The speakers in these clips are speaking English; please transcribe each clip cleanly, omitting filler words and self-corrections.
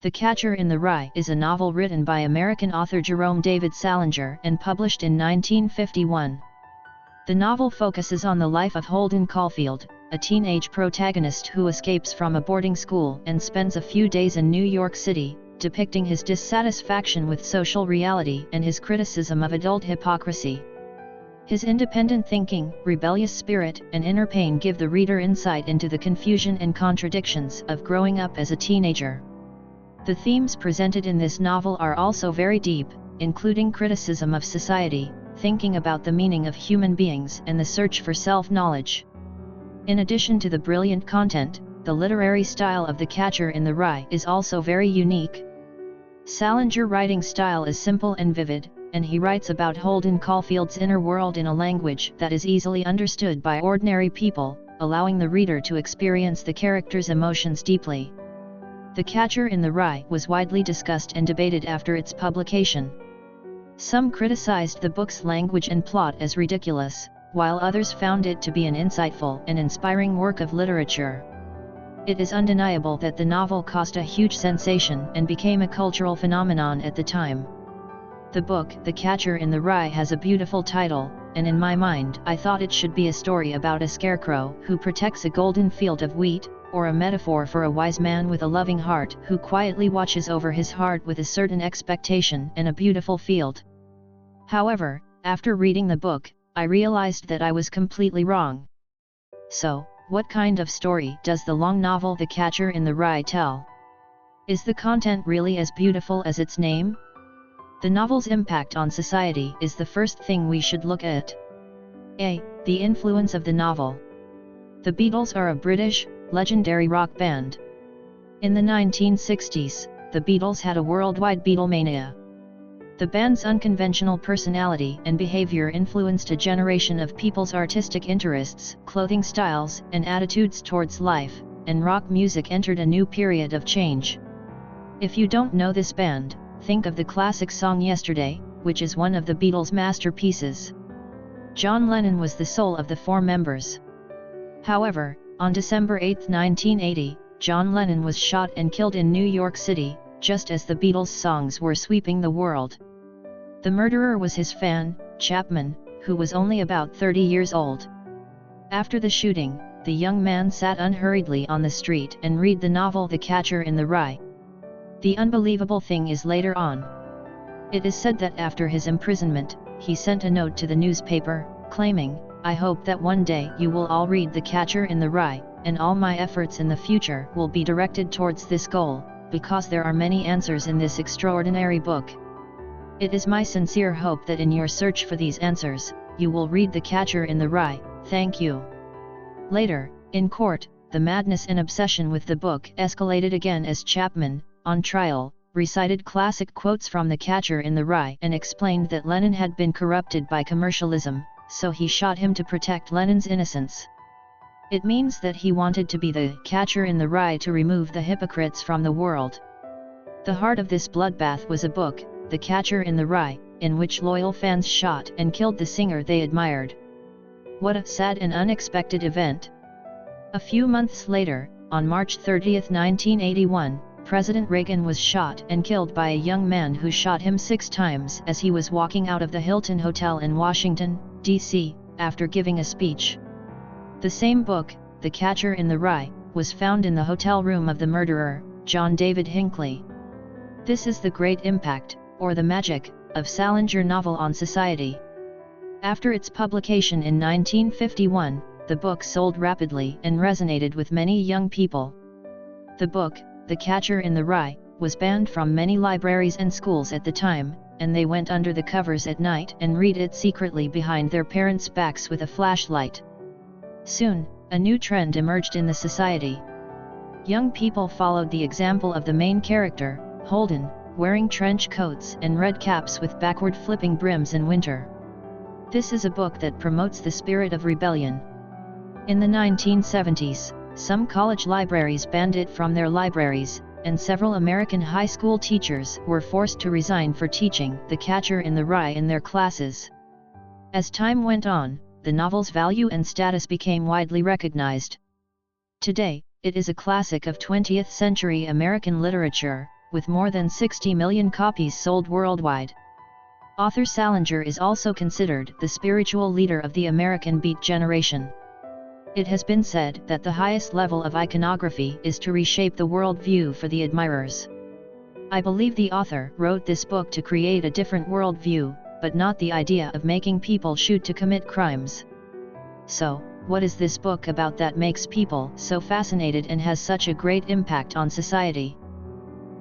The Catcher in the Rye is a novel written by American author Jerome David Salinger and published in 1951. The novel focuses on the life of Holden Caulfield, a teenage protagonist who escapes from a boarding school and spends a few days in New York City, depicting his dissatisfaction with social reality and his criticism of adult hypocrisy. His independent thinking, rebellious spirit, and inner pain give the reader insight into the confusion and contradictions of growing up as a teenager. The themes presented in this novel are also very deep, including criticism of society, thinking about the meaning of human beings and the search for self-knowledge. In addition to the brilliant content, the literary style of The Catcher in the Rye is also very unique. Salinger's writing style is simple and vivid, and he writes about Holden Caulfield's inner world in a language that is easily understood by ordinary people, allowing the reader to experience the character's emotions deeply. The Catcher in the Rye was widely discussed and debated after its publication. Some criticized the book's language and plot as ridiculous, while others found it to be an insightful and inspiring work of literature. It is undeniable that the novel caused a huge sensation and became a cultural phenomenon at the time. The book, The Catcher in the Rye, has a beautiful title, and in my mind I thought it should be a story about a scarecrow who protects a golden field of wheat, or a metaphor for a wise man with a loving heart who quietly watches over his heart with a certain expectation and a beautiful field. However, after reading the book, I realized that I was completely wrong. So, what kind of story does the long novel The Catcher in the Rye tell? Is the content really as beautiful as its name? The novel's impact on society is the first thing we should look at. A. The influence of the novel. The Beatles are a British, legendary rock band. In the 1960s, the Beatles had a worldwide Beatlemania. The band's unconventional personality and behavior influenced a generation of people's artistic interests, clothing styles, and attitudes towards life, and rock music entered a new period of change. If you don't know this band, think of the classic song Yesterday, which is one of the Beatles' masterpieces. John Lennon was the soul of the four members. However, on December 8, 1980, John Lennon was shot and killed in New York City, just as the Beatles' songs were sweeping the world. The murderer was his fan, Chapman, who was only about 30 years old. After the shooting, the young man sat unhurriedly on the street and read the novel The Catcher in the Rye. The unbelievable thing is later on. It is said that after his imprisonment, he sent a note to the newspaper, claiming, "I hope that one day you will all read The Catcher in the Rye, and all my efforts in the future will be directed towards this goal, because there are many answers in this extraordinary book. It is my sincere hope that in your search for these answers, you will read The Catcher in the Rye, thank you." Later, in court, the madness and obsession with the book escalated again as Chapman, on trial, recited classic quotes from The Catcher in the Rye and explained that Lennon had been corrupted by commercialism, so he shot him to protect Lennon's innocence. It means that he wanted to be the catcher in the rye to remove the hypocrites from the world. The heart of this bloodbath was a book, The Catcher in the Rye, in which loyal fans shot and killed the singer they admired. What a sad and unexpected event. A few months later, on March 30, 1981, President Reagan was shot and killed by a young man who shot him 6 times as he was walking out of the Hilton Hotel in Washington, D.C., after giving a speech. The same book, The Catcher in the Rye, was found in the hotel room of the murderer, John David Hinckley. This is the great impact, or the magic, of Salinger's novel on society. After its publication in 1951, the book sold rapidly and resonated with many young people. The book, The Catcher in the Rye, was banned from many libraries and schools at the time, and they went under the covers at night and read it secretly behind their parents' backs with a flashlight. Soon, a new trend emerged in the society. Young people followed the example of the main character, Holden, wearing trench coats and red caps with backward-flipping brims in winter. This is a book that promotes the spirit of rebellion. In the 1970s, some college libraries banned it from their libraries, and several American high school teachers were forced to resign for teaching The Catcher in the Rye in their classes. As time went on, the novel's value and status became widely recognized. Today, it is a classic of 20th-century American literature, with more than 60 million copies sold worldwide. Author Salinger is also considered the spiritual leader of the American Beat generation. It has been said that the highest level of iconography is to reshape the world view for the admirers. I believe the author wrote this book to create a different world view, but not the idea of making people shoot to commit crimes. So, what is this book about that makes people so fascinated and has such a great impact on society?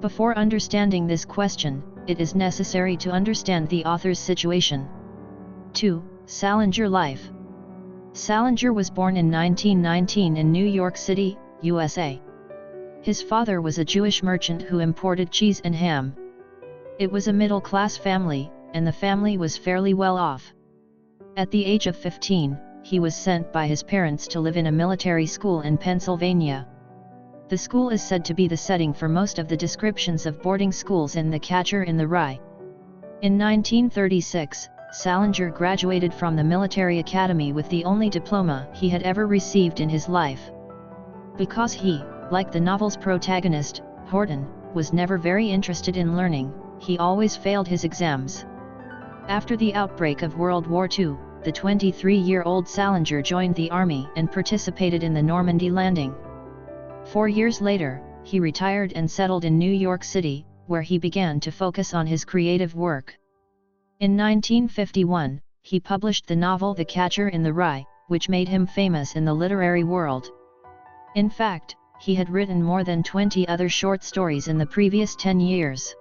Before understanding this question, it is necessary to understand the author's situation. 2. Salinger life. Salinger was born in 1919 in New York City, USA. His father was a Jewish merchant who imported cheese and ham. It was a middle-class family, and the family was fairly well off. At the age of 15, he was sent by his parents to live in a military school in Pennsylvania. The school is said to be the setting for most of the descriptions of boarding schools in The Catcher in the Rye. In 1936, Salinger graduated from the military academy with the only diploma he had ever received in his life. Because he, like the novel's protagonist, Holden, was never very interested in learning, he always failed his exams. After the outbreak of World War II, the 23-year-old Salinger joined the army and participated in the Normandy landing. 4 years later, he retired and settled in New York City, where he began to focus on his creative work. In 1951, he published the novel The Catcher in the Rye, which made him famous in the literary world. In fact, he had written more than 20 other short stories in the previous 10 years.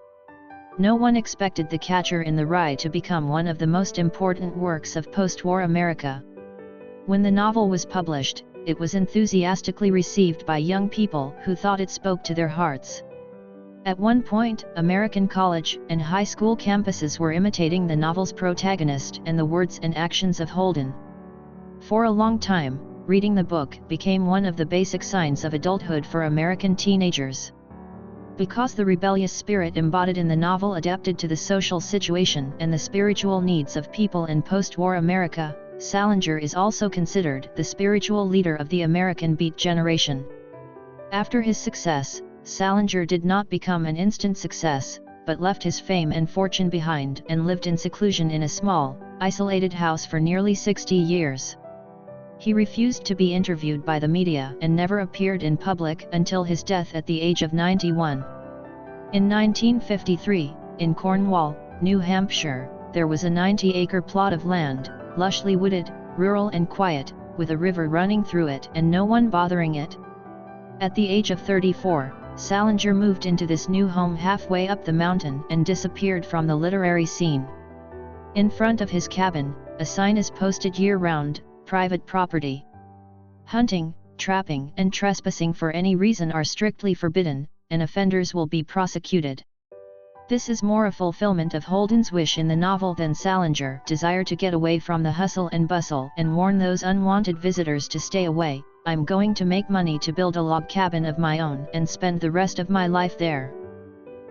No one expected The Catcher in the Rye to become one of the most important works of post-war America. When the novel was published, it was enthusiastically received by young people who thought it spoke to their hearts. At one point, American college and high school campuses were imitating the novel's protagonist and the words and actions of Holden. For a long time, reading the book became one of the basic signs of adulthood for American teenagers. Because the rebellious spirit embodied in the novel adapted to the social situation and the spiritual needs of people in post-war America, Salinger is also considered the spiritual leader of the American Beat generation. After his success, Salinger did not become an instant success, but left his fame and fortune behind and lived in seclusion in a small, isolated house for nearly 60 years. He refused to be interviewed by the media and never appeared in public until his death at the age of 91. In 1953, in Cornwall, New Hampshire, there was a 90-acre plot of land, lushly wooded, rural and quiet, with a river running through it and no one bothering it. At the age of 34, Salinger moved into this new home halfway up the mountain and disappeared from the literary scene. In front of his cabin, a sign is posted year-round: private property. Hunting, trapping and trespassing for any reason are strictly forbidden, and offenders will be prosecuted. This is more a fulfillment of Holden's wish in the novel than Salinger's desire to get away from the hustle and bustle and warn those unwanted visitors to stay away. I'm going to make money to build a log cabin of my own and spend the rest of my life there.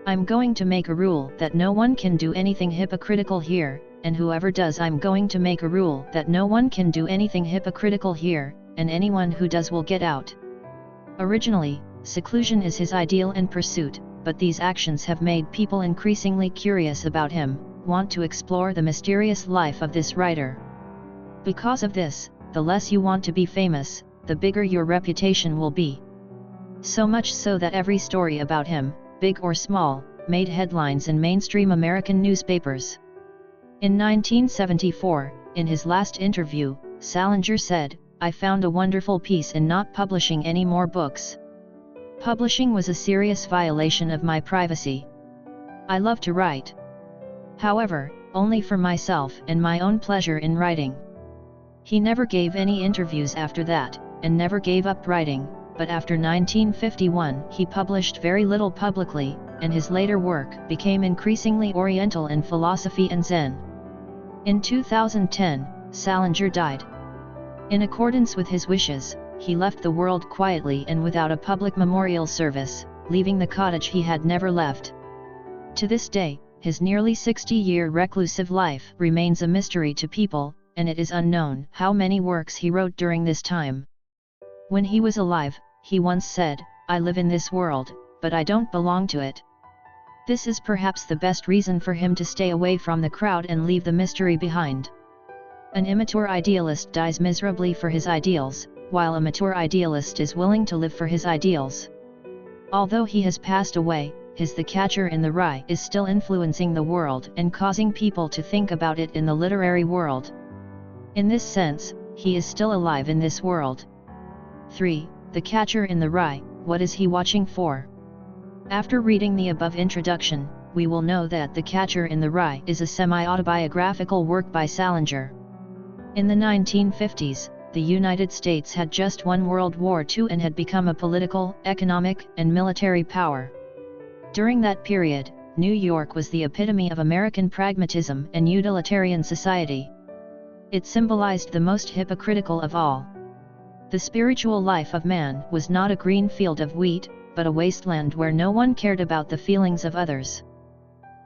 I'm going to make a rule that no one can do anything hypocritical here, and whoever does, I'm going to make a rule that no one can do anything hypocritical here, and anyone who does will get out. Originally, seclusion is his ideal and pursuit, but these actions have made people increasingly curious about him, want to explore the mysterious life of this writer. Because of this, the less you want to be famous, the bigger your reputation will be. So much so that every story about him, big or small, made headlines in mainstream American newspapers. In 1974, in his last interview, Salinger said, "I found a wonderful peace in not publishing any more books. Publishing was a serious violation of my privacy. I love to write. However, only for myself and my own pleasure in writing." He never gave any interviews after that, and never gave up writing, but after 1951 he published very little publicly, and his later work became increasingly oriental in philosophy and Zen. In 2010, Salinger died. In accordance with his wishes, he left the world quietly and without a public memorial service, leaving the cottage he had never left. To this day, his nearly 60-year reclusive life remains a mystery to people, and it is unknown how many works he wrote during this time. When he was alive, he once said, "I live in this world, but I don't belong to it. This is perhaps the best reason for him to stay away from the crowd and leave the mystery behind. An immature idealist dies miserably for his ideals, while a mature idealist is willing to live for his ideals. Although he has passed away, his The Catcher in the Rye is still influencing the world and causing people to think about it in the literary world. In this sense, he is still alive in this world. 3. The Catcher in the Rye, what is he watching for? After reading the above introduction, we will know that The Catcher in the Rye is a semi-autobiographical work by Salinger. In the 1950s, the United States had just won World War II and had become a political, economic, and military power. During that period, New York was the epitome of American pragmatism and utilitarian society. It symbolized the most hypocritical of all. The spiritual life of man was not a green field of wheat, but a wasteland where no one cared about the feelings of others.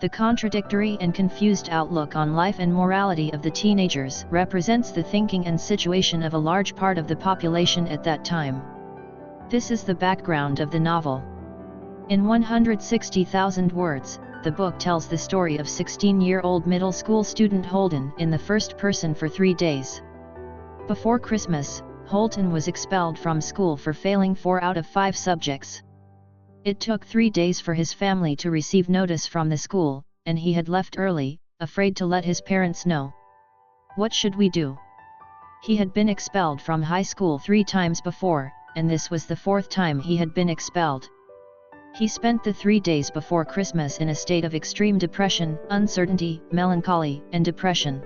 The contradictory and confused outlook on life and morality of the teenagers represents the thinking and situation of a large part of the population at that time. This is the background of the novel. In 160,000 words, the book tells the story of 16-year-old middle school student Holden in the first person for 3 days. Before Christmas, Holden was expelled from school for failing 4 out of 5 subjects. It took 3 days for his family to receive notice from the school, and he had left early, afraid to let his parents know. What should we do? He had been expelled from high school 3 times before, and this was the 4th time he had been expelled. He spent the 3 days before Christmas in a state of extreme depression, uncertainty, melancholy, and depression.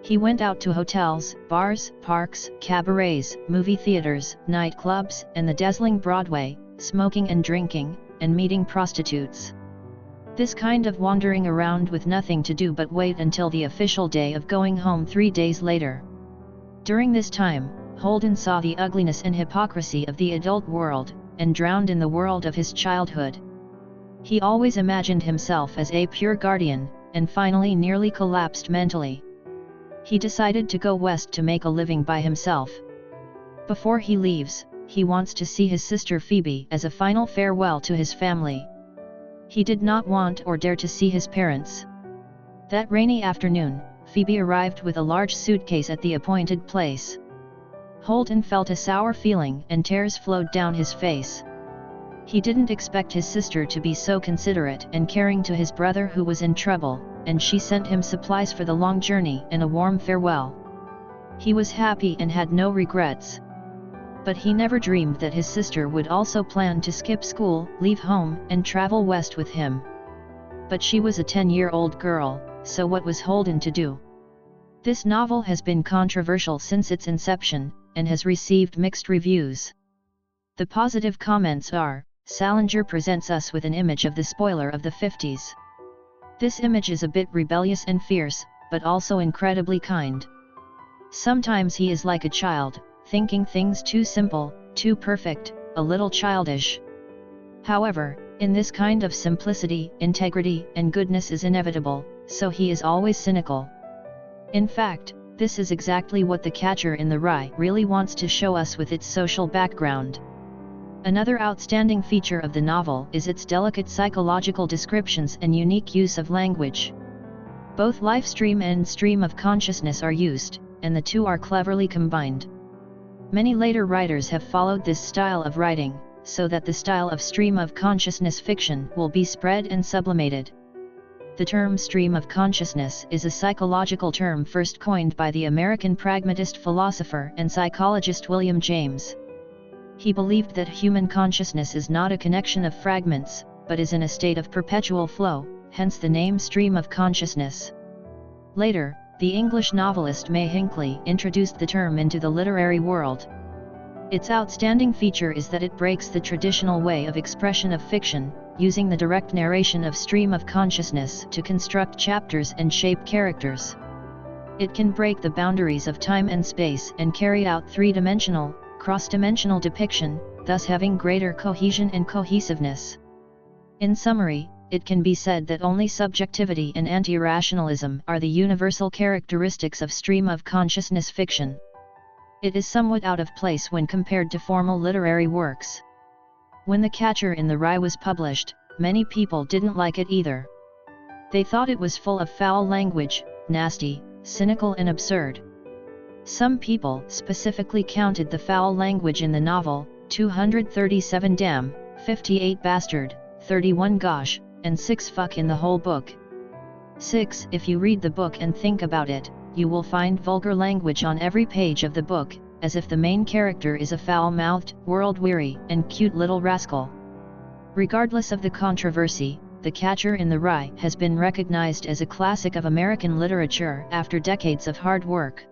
He went out to hotels, bars, parks, cabarets, movie theaters, nightclubs, and the dazzling Broadway, smoking and drinking, and meeting prostitutes. This kind of wandering around with nothing to do but wait until the official day of going home 3 days later. During this time, Holden saw the ugliness and hypocrisy of the adult world, and drowned in the world of his childhood. He always imagined himself as a pure guardian, and finally nearly collapsed mentally. He decided to go west to make a living by himself. Before he leaves, he wants to see his sister Phoebe as a final farewell to his family. He did not want or dare to see his parents. That rainy afternoon, Phoebe arrived with a large suitcase at the appointed place. Holden felt a sour feeling and tears flowed down his face. He didn't expect his sister to be so considerate and caring to his brother who was in trouble, and she sent him supplies for the long journey and a warm farewell. He was happy and had no regrets. But he never dreamed that his sister would also plan to skip school, leave home, and travel west with him. But she was a 10-year-old girl, so what was Holden to do? This novel has been controversial since its inception, and has received mixed reviews. The positive comments are, Salinger presents us with an image of the spoiler of the 50s. This image is a bit rebellious and fierce, but also incredibly kind. Sometimes he is like a child, thinking things too simple, too perfect, a little childish. However, in this kind of simplicity, integrity and goodness is inevitable, so he is always cynical. In fact, this is exactly what The Catcher in the Rye really wants to show us with its social background. Another outstanding feature of the novel is its delicate psychological descriptions and unique use of language. Both life stream and stream of consciousness are used, and the two are cleverly combined. Many later writers have followed this style of writing, so that the style of stream of consciousness fiction will be spread and sublimated. The term stream of consciousness is a psychological term first coined by the American pragmatist philosopher and psychologist William James. He believed that human consciousness is not a connection of fragments, but is in a state of perpetual flow, hence the name stream of consciousness. Later, the English novelist May Hinckley introduced the term into the literary world. Its outstanding feature is that it breaks the traditional way of expression of fiction, using the direct narration of stream of consciousness to construct chapters and shape characters. It can break the boundaries of time and space and carry out three-dimensional, cross-dimensional depiction, thus having greater cohesion and cohesiveness. In summary, it can be said that only subjectivity and anti-rationalism are the universal characteristics of stream of consciousness fiction. It is somewhat out of place when compared to formal literary works. When The Catcher in the Rye was published, many people didn't like it either. They thought it was full of foul language, nasty, cynical and absurd. Some people specifically counted the foul language in the novel: 237 damn, 58 bastard, 31 gosh, and 6 fuck in the whole book. 6. If you read the book and think about it, you will find vulgar language on every page of the book, as if the main character is a foul-mouthed, world-weary, and cute little rascal. Regardless of the controversy, The Catcher in the Rye has been recognized as a classic of American literature after decades of hard work.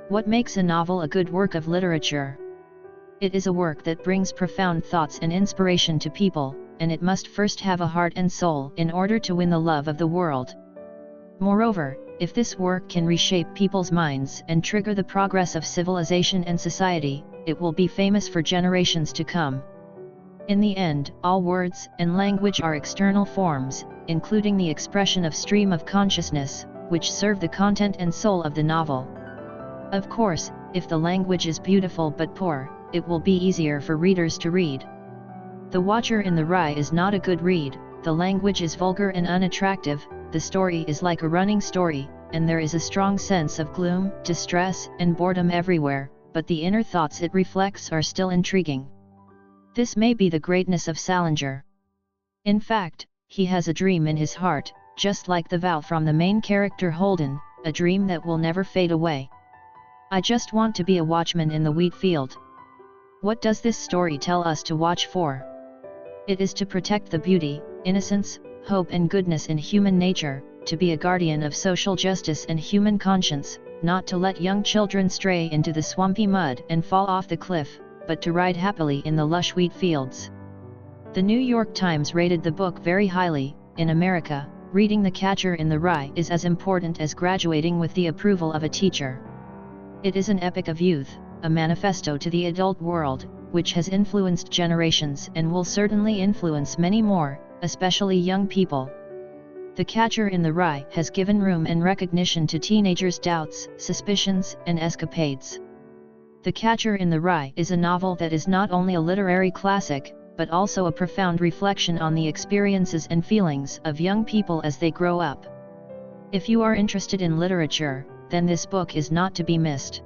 What makes a novel a good work of literature? It is a work that brings profound thoughts and inspiration to people, and it must first have a heart and soul in order to win the love of the world. Moreover, if this work can reshape people's minds and trigger the progress of civilization and society, it will be famous for generations to come. In the end, all words and language are external forms, including the expression of stream of consciousness, which serve the content and soul of the novel. Of course, if the language is beautiful but poor, it will be easier for readers to read. The Watcher in the Rye is not a good read, the language is vulgar and unattractive, the story is like a running story, and there is a strong sense of gloom, distress, and boredom everywhere, but the inner thoughts it reflects are still intriguing. This may be the greatness of Salinger. In fact, he has a dream in his heart, just like the vow from the main character Holden, a dream that will never fade away. I just want to be a watchman in the wheat field. What does this story tell us to watch for? It is to protect the beauty, innocence, hope and goodness in human nature, to be a guardian of social justice and human conscience, not to let young children stray into the swampy mud and fall off the cliff, but to ride happily in the lush wheat fields. The New York Times rated the book very highly. In America, reading The Catcher in the Rye is as important as graduating with the approval of a teacher. It is an epic of youth, a manifesto to the adult world, which has influenced generations and will certainly influence many more, especially young people. The Catcher in the Rye has given room and recognition to teenagers' doubts, suspicions, and escapades. The Catcher in the Rye is a novel that is not only a literary classic, but also a profound reflection on the experiences and feelings of young people as they grow up. If you are interested in literature, then this book is not to be missed.